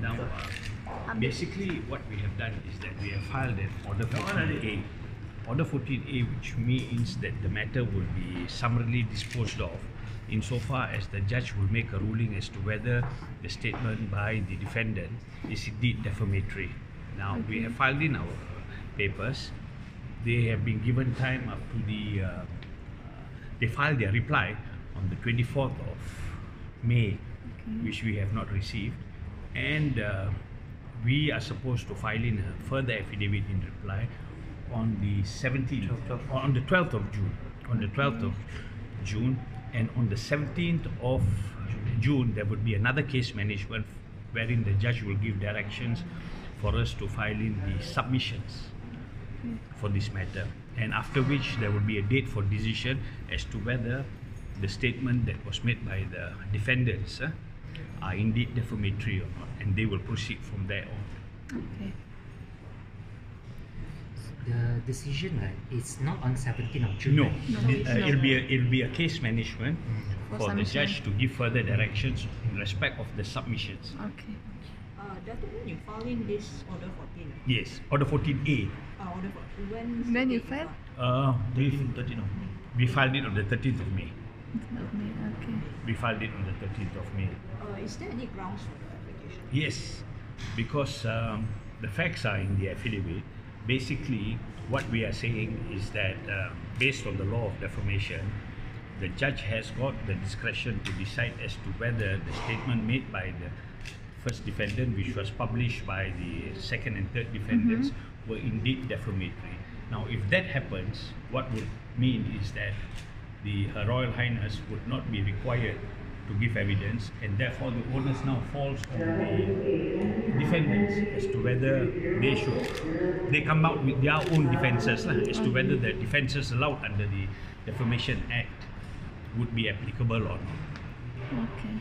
Now, basically what we have done is that we have filed an Order 14A. Order 14A, which means that the matter will be summarily disposed of insofar as the judge will make a ruling as to whether the statement by the defendant is indeed defamatory. Now, we have filed in our papers. They have been given time up to they filed their reply on the 24th of May, which we have not received. And we are supposed to file in a further affidavit in reply on the 17th, on the 12th of June. On the 12th of June, and on the 17th of June, there would be another case management wherein the judge will give directions for us to file in the submissions for this matter, and after which there will be a date for decision as to whether the statement that was made by the defendants are indeed defamatory or not, and they will proceed from there on. Okay. The decision, right, is not on 17th of June. No, right? it'll be a case management for the submission. judge to give further directions in respect of the submissions. Okay. That when you file in this Order 14? Yes, Order 14A. Order 14. When you file? We filed it on the 13th of May. Okay. We filed it on the 13th of May. Is there any grounds for the application? Yes, because the facts are in the affidavit. Basically, what we are saying is that based on the law of defamation, the judge has got the discretion to decide as to whether the statement made by the first defendant, which was published by the second and third defendants, were indeed defamatory. Now, if that happens, what would mean is that Her Royal Highness would not be required to give evidence, and therefore the onus now falls on the defendants as to whether they come out with their own defences as to whether the defences allowed under the Defamation Act would be applicable or not. Okay.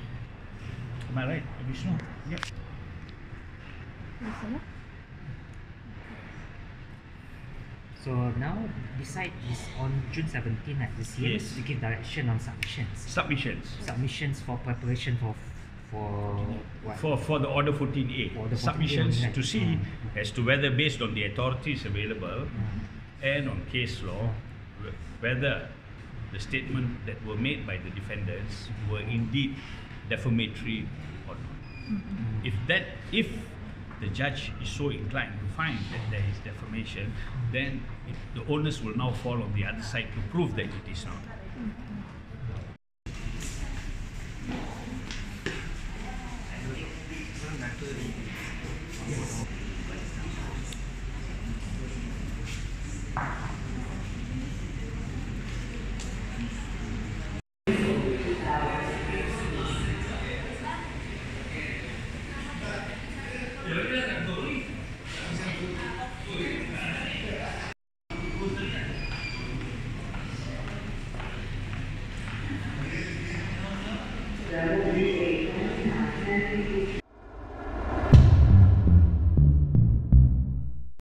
Am I right, Vishnu? Yep. So now, beside this, on June 17th, right, the CM Yes. to give direction on submissions. Submissions for preparation for what? For the Order 14A. For the 14A, Submissions right. to see as to whether, based on the authorities available and on case law, whether the statement that were made by the defendants were indeed defamatory or not. If the judge is so inclined to find that there is defamation, then the onus will now fall on the other side to prove that it is not.